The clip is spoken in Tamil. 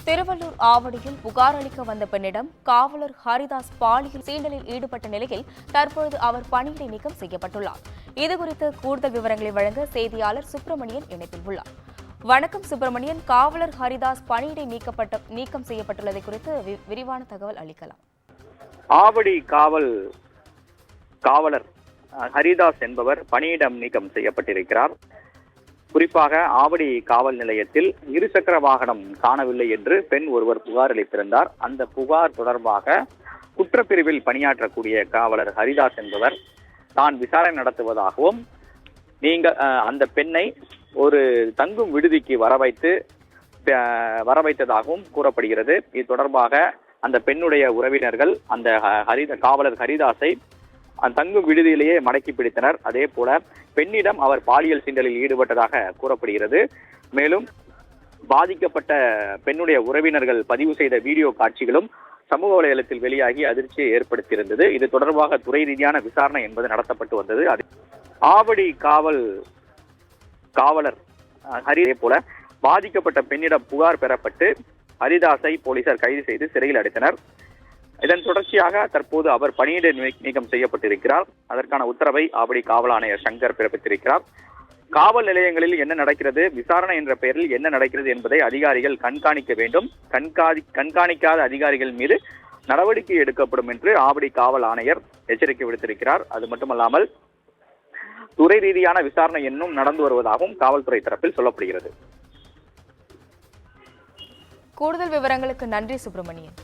திருவள்ளூர் ஆவடியில் புகார் அளிக்க வந்த பெண்ணிடம் காவலர் ஹரிதாஸ் பாலியல் சீண்டலில் ஈடுபட்ட நிலையில் தற்பொழுது அவர் பணியிடை நீக்கம் செய்யப்பட்டுள்ளார். இதுகுறித்து கூடுதல் விவரங்களை வழங்க செய்தியாளர் சுப்பிரமணியன் இணைப்பில் உள்ளார். வணக்கம் சுப்பிரமணியன், காவலர் ஹரிதாஸ் பணியிடை நீக்கம் செய்யப்பட்டுள்ளதை குறித்து விரிவான தகவல் அளிக்கலாம். ஆவடி காவலர் ஹரிதாஸ் என்பவர் பணியிடம் நீக்கம் செய்யப்பட்டிருக்கிறார். குறிப்பாக ஆவடி காவல் நிலையத்தில் இருசக்கர வாகனம் காணவில்லை என்று பெண் ஒருவர் புகார் அளித்திருந்தார். அந்த புகார் தொடர்பாக குற்றப்பிரிவில் பணியாற்றக்கூடிய காவலர் ஹரிதாஸ் என்பவர் தான் விசாரணை நடத்துவதாகவும் அந்த பெண்ணை ஒரு தங்கும் விடுதிக்கு வரவைத்ததாகவும் கூறப்படுகிறது. இது தொடர்பாக அந்த பெண்ணுடைய உறவினர்கள் அந்த காவலர் ஹரிதாஸை தங்கும் விடுதியிலேயே மடக்கி பிடித்தனர். அதே போல பெண்ணிடம் அவர் பாலியல் சீண்டலில் ஈடுபட்டதாக கூறப்படுகிறது. மேலும் பாதிக்கப்பட்ட பெண்ணுடைய உறவினர்கள் பதிவு செய்த வீடியோ காட்சிகளும் சமூக வலைதளத்தில் வெளியாகி அதிர்ச்சியை ஏற்படுத்தியிருந்தது. இது தொடர்பாக துறை ரீதியான விசாரணை என்பது நடத்தப்பட்டு வந்தது. ஆவடி காவலர் ஹரிதே போல பாதிக்கப்பட்ட பெண்ணிடம் புகார் பெறப்பட்டு ஹரிதாஸை போலீசார் கைது செய்து சிறையில் அடைத்தனர். இதன் தொடர்ச்சியாக தற்போது அவர் பணியிடை நீக்கம் செய்யப்பட்டிருக்கிறார். அதற்கான உத்தரவை ஆவடி காவல் ஆணையர் சங்கர் பிறப்பித்திருக்கிறார். காவல் நிலையங்களில் என்ன நடக்கிறது, விசாரணை என்ற பெயரில் என்ன நடக்கிறது என்பதை அதிகாரிகள் கண்காணிக்க வேண்டும். கண்காணிக்காத அதிகாரிகள் மீது நடவடிக்கை எடுக்கப்படும் என்று ஆவடி காவல் ஆணையர் எச்சரிக்கை விடுத்திருக்கிறார். அது மட்டுமல்லாமல் துறை ரீதியான விசாரணை இன்னும் நடந்து வருவதாகவும் காவல்துறை தரப்பில் சொல்லப்படுகிறது. கூடுதல் விவரங்களுக்கு நன்றி சுப்பிரமணியன்.